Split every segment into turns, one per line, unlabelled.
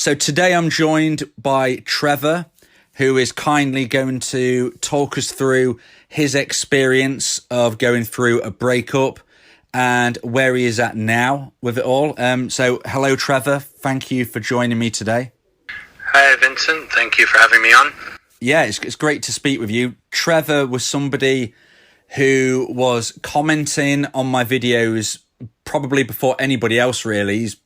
So today I'm joined by Trevor, who is kindly going to talk us through his experience of going through a breakup and where he is at now with it all. So hello, Trevor. Thank you for joining me today.
Hi, Vincent. Thank you for having me on.
Yeah, it's great to speak with you. Trevor was somebody who was commenting on my videos probably before anybody else really. He's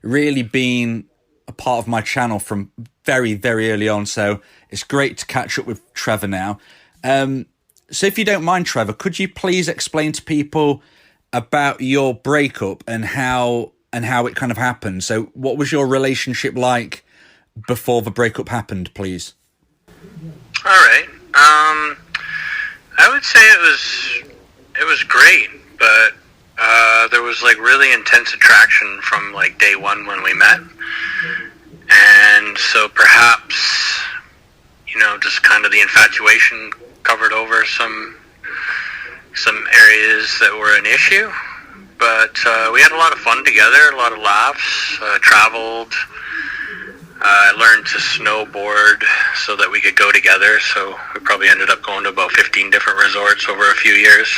really been a part of my channel from very, very early on. So it's great to catch up with Trevor now. So if you don't mind, Trevor, could you please explain to people about your breakup and how it kind of happened? So what was your relationship like before the breakup happened, please?
All right. I would say it was great, but there was like really intense attraction from like day one when we met, and so perhaps just kind of the infatuation covered over some areas that were an issue. But we had a lot of fun together, a lot of laughs, traveled. I learned to snowboard so that we could go together, so we probably ended up going to about 15 different resorts over a few years.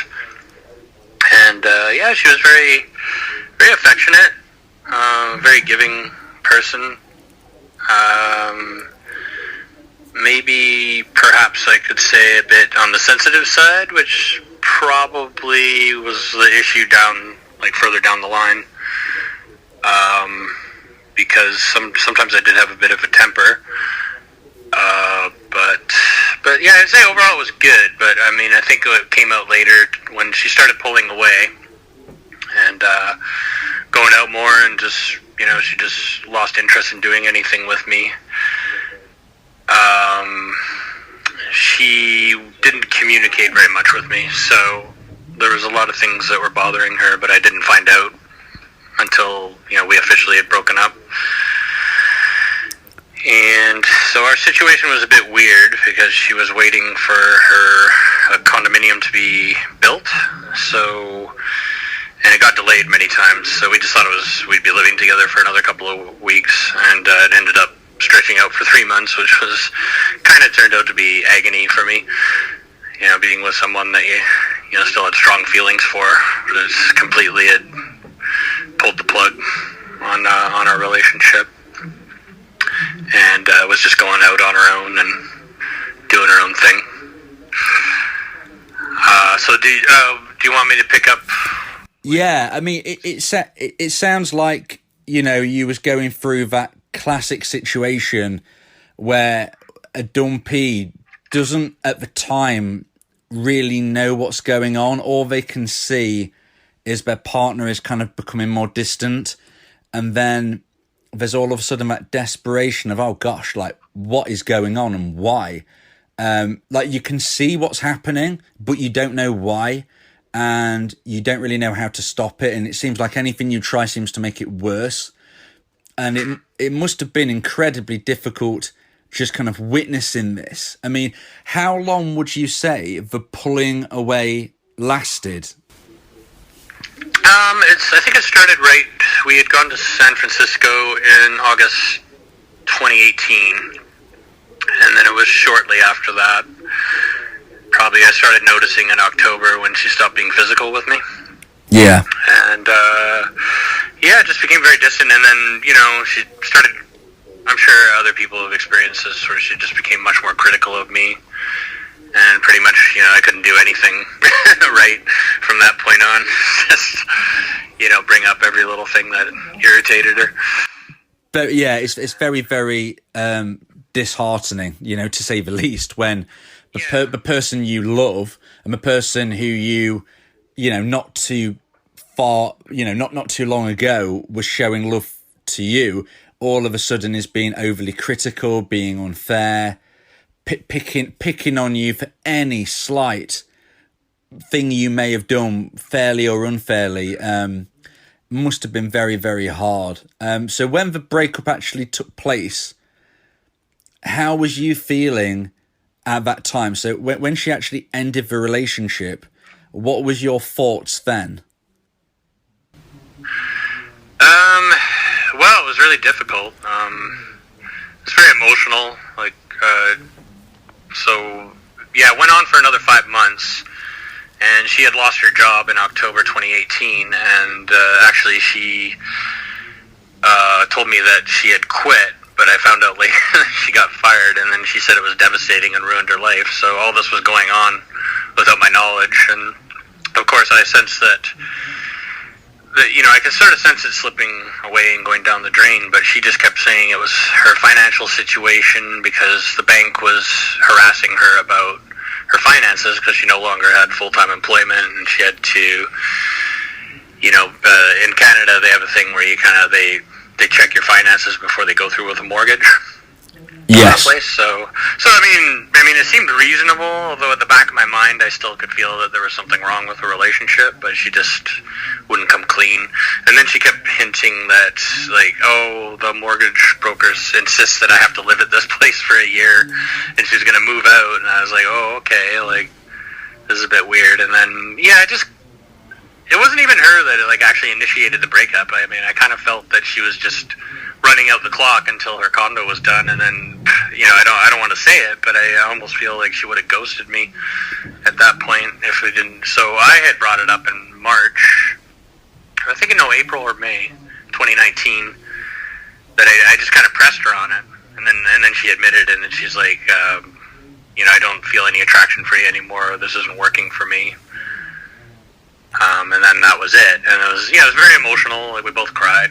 And yeah, she was very, very affectionate, very giving person. Maybe perhaps I could say a bit on the sensitive side, which probably was the issue further down the line. Because sometimes I did have a bit of a temper, but yeah, I'd say overall it was good. But I mean, I think it came out later when she started pulling away and going out more, and just she just lost interest in doing anything with me. She didn't communicate very much with me, so there was a lot of things that were bothering her, but I didn't find out until we officially had broken up. And so our situation was a bit weird because she was waiting for a condominium to be built, and it got delayed many times, so we just thought we'd be living together for another couple of weeks, and it ended up stretching out for 3 months, which was kind of turned out to be agony for me. Being with someone that you still had strong feelings for, but it's completely had pulled the plug on our relationship, and was just going out on her own and doing her own thing. So do you want me to pick up?
Yeah, I mean, it sounds like you was going through that classic situation where a dumpee doesn't at the time really know what's going on. All they can see is their partner is kind of becoming more distant, and then there's all of a sudden that desperation of, oh gosh, like what is going on and why? Like you can see what's happening, but you don't know why, and you don't really know how to stop it, and it seems like anything you try seems to make it worse. And it must have been incredibly difficult just kind of witnessing this. I mean, how long would you say the pulling away lasted?
I think it started right. We had gone to San Francisco in August 2018, and then it was shortly after that. Probably I started noticing in October when she stopped being physical with me.
Yeah.
And yeah, it just became very distant, and then she started. I'm sure other people have experienced this, where she just became much more critical of me. And pretty much, I couldn't do anything right from that point on. Just, bring up every little thing that irritated her.
But yeah, it's very, very disheartening, to say the least, when the person you love and the person who you not too far, not too long ago was showing love to you, all of a sudden is being overly critical, being unfair, picking on you for any slight thing you may have done, fairly or unfairly. Must have been very, very hard. So when the breakup actually took place, how was you feeling at that time? So when she actually ended the relationship, what was your thoughts then?
Well, it was really difficult. it's very emotional. Like, so yeah, it went on for another 5 months, and she had lost her job in October 2018, and actually she told me that she had quit, but I found out later that she got fired, and then she said it was devastating and ruined her life. So all this was going on without my knowledge, and of course I sensed that I could sort of sense it slipping away and going down the drain, but she just kept saying it was her financial situation because the bank was harassing her about her finances because she no longer had full-time employment, and she had to, in Canada they have a thing where you they check your finances before they go through with a mortgage.
Yes.
Place. So I mean, it seemed reasonable. Although at the back of my mind, I still could feel that there was something wrong with the relationship. But she just wouldn't come clean. And then she kept hinting that, like, oh, the mortgage brokers insist that I have to live at this place for a year, and she's gonna move out. And I was like, oh, okay, like this is a bit weird. And then it wasn't even her that like actually initiated the breakup. I mean, I kind of felt that she was just running out the clock until her condo was done, and then I don't want to say it, but I almost feel like she would have ghosted me at that point if we didn't. So I had brought it up in March, I think April or May 2019, that I just kind of pressed her on it, and then she admitted it, and she's like, I don't feel any attraction for you anymore. This isn't working for me. And then that was it, and it was very emotional. Like, we both cried.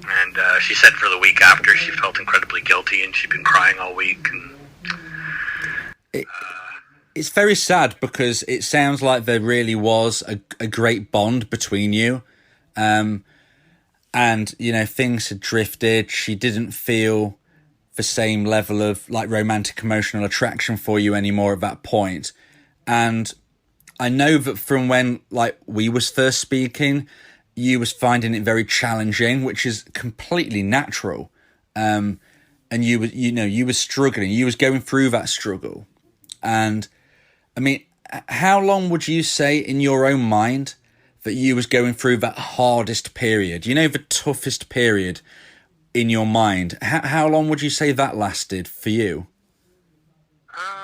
And she said for the week after she felt incredibly guilty, and she'd been crying all week. And
it's very sad because it sounds like there really was a great bond between you. And, things had drifted. She didn't feel the same level of like romantic emotional attraction for you anymore at that point. And I know that from when like we was first speaking, you was finding it very challenging, which is completely natural. And you were struggling, you was going through that struggle. And I mean, how long would you say in your own mind that you was going through that hardest period? The toughest period in your mind. How long would you say that lasted for you?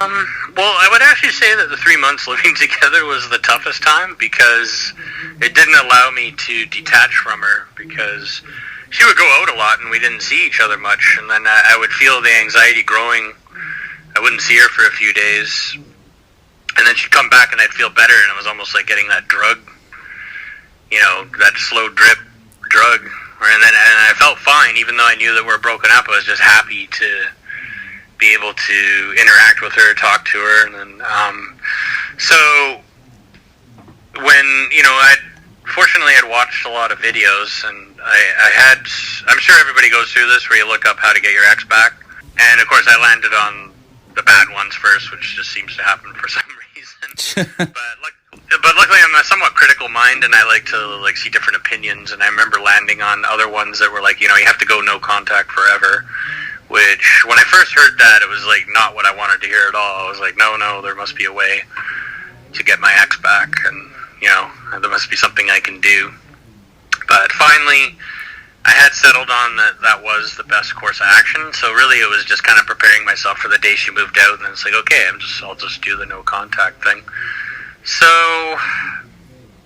Well, I would actually say that the 3 months living together was the toughest time because it didn't allow me to detach from her, because she would go out a lot and we didn't see each other much, and then I would feel the anxiety growing. I wouldn't see her for a few days, and then she'd come back and I'd feel better, and it was almost like getting that drug, that slow drip drug. And I felt fine, even though I knew that we're broken up. I was just happy to be able to interact with her, talk to her, and then so when fortunately I'd watched a lot of videos, and I'm sure everybody goes through this where you look up how to get your ex back, and of course I landed on the bad ones first, which just seems to happen for some reason. But luckily I'm a somewhat critical mind, and I like to see different opinions, and I remember landing on other ones that were like, you have to go no contact forever. Which, when I first heard that, it was like not what I wanted to hear at all. I was like, no, there must be a way to get my ex back, and there must be something I can do. But finally, I had settled on that was the best course of action. So really, it was just kind of preparing myself for the day she moved out, and then it's like, okay, I'll just do the no contact thing. So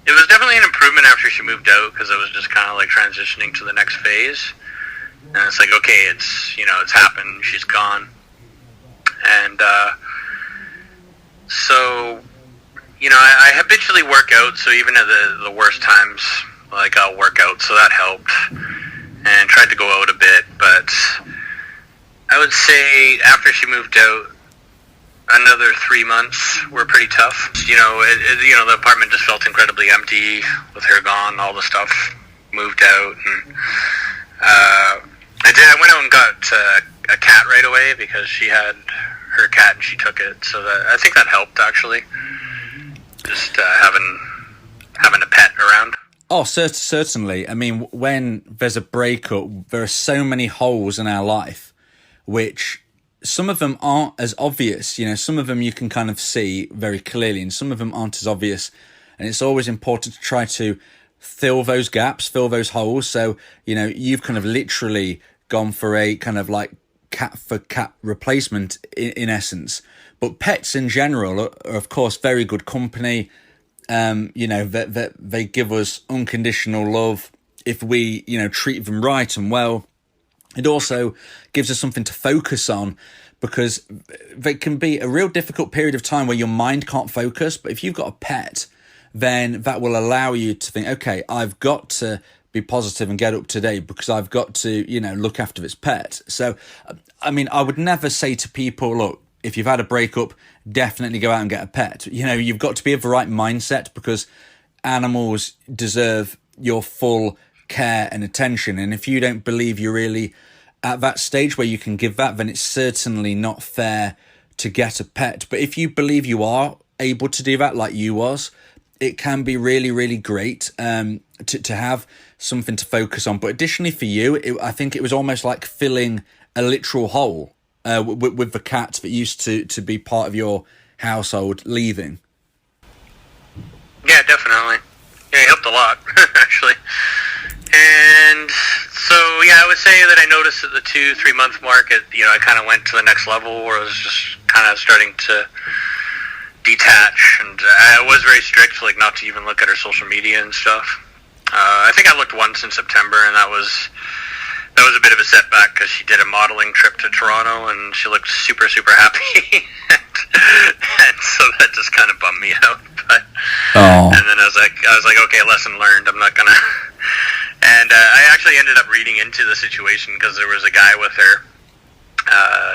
it was definitely an improvement after she moved out, because I was just kind of like transitioning to the next phase. And it's like, okay, it's happened, she's gone. And so, I habitually work out, so even at the worst times, like, I'll work out, so that helped. And tried to go out a bit, but I would say after she moved out, another 3 months were pretty tough. The apartment just felt incredibly empty with her gone. All the stuff moved out, and I went out and got a cat right away because she had her cat and she took it. So I think that helped, actually. Just having a pet around.
Oh, certainly. I mean, when there's a breakup, there are so many holes in our life, which some of them aren't as obvious. Some of them you can kind of see very clearly, and some of them aren't as obvious. And it's always important to try to fill those gaps, fill those holes. So, you've kind of literally gone for a kind of like cat for cat replacement in essence. But pets in general are of course very good company. They give us unconditional love if we, treat them right and well. It also gives us something to focus on, because they can be a real difficult period of time where your mind can't focus. But if you've got a pet, then that will allow you to think, okay, I've got to be positive and get up to date because I've got to, look after this pet. So, I mean, I would never say to people, look, if you've had a breakup, definitely go out and get a pet. You've got to be of the right mindset, because animals deserve your full care and attention. And if you don't believe you're really at that stage where you can give that, then it's certainly not fair to get a pet. But if you believe you are able to do that, like you was, it can be really, really great to have something to focus on. But additionally for you, I think it was almost like filling a literal hole with the cat that used to be part of your household leaving.
Yeah, definitely. Yeah, it helped a lot, actually. And so, yeah, I would say that I noticed at the 2-3 month mark, I kind of went to the next level where I was just kind of starting to detach, and I was very strict, like not to even look at her social media and stuff. I think I looked once in September, and that was a bit of a setback because she did a modeling trip to Toronto, and she looked super, super happy, and so that just kind of bummed me out. But and then I was like, okay, lesson learned. I'm not gonna. And I actually ended up reading into the situation because there was a guy with her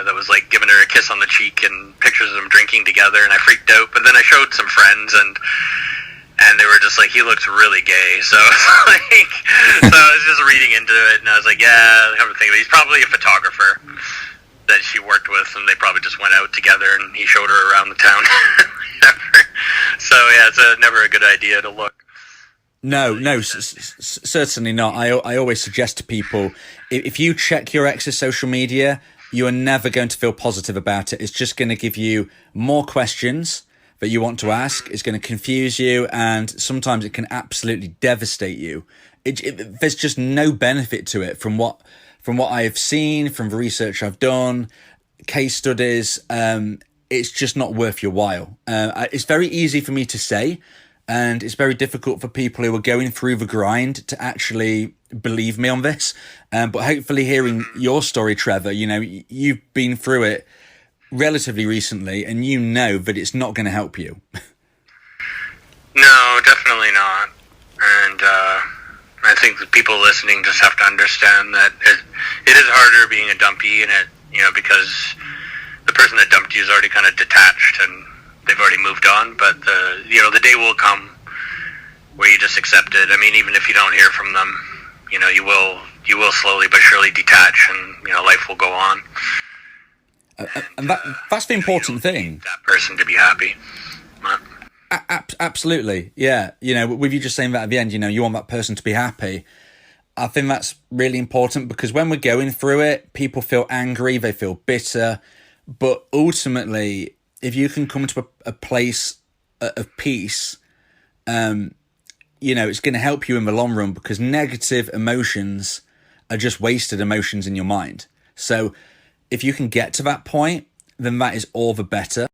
that was like giving her a kiss on the cheek and pictures of them drinking together, and I freaked out. But then I showed some friends, and they were just like, he looks really gay. So so I was just reading into it, and I was like, yeah, I have to think of it. He's probably a photographer that she worked with, and they probably just went out together, and he showed her around the town. So yeah, it's never a good idea to look.
No, certainly not. I always suggest to people, if you check your ex's social media, you are never going to feel positive about it. It's just going to give you more questions that you want to ask. It's going to confuse you, and sometimes it can absolutely devastate you. There's just no benefit to it from what I have seen, from the research I've done, case studies. It's just not worth your while. It's very easy for me to say, and it's very difficult for people who are going through the grind to actually believe me on this. But hopefully hearing your story, Trevor, you've been through it relatively recently, and you know that it's not going to help you.
No, definitely not. And I think the people listening just have to understand that it is harder being a dumpee, and because the person that dumped you is already kind of detached and they've already moved on. But the day will come where you just accept it. I mean, even if you don't hear from them, you will slowly but surely detach, and life will go on.
And that's the important thing.
That person to be happy.
Absolutely, yeah. With you just saying that at the end, you want that person to be happy. I think that's really important, because when we're going through it, people feel angry, they feel bitter. But ultimately, if you can come to a place of peace, it's going to help you in the long run, because negative emotions are just wasted emotions in your mind. So if you can get to that point, then that is all the better.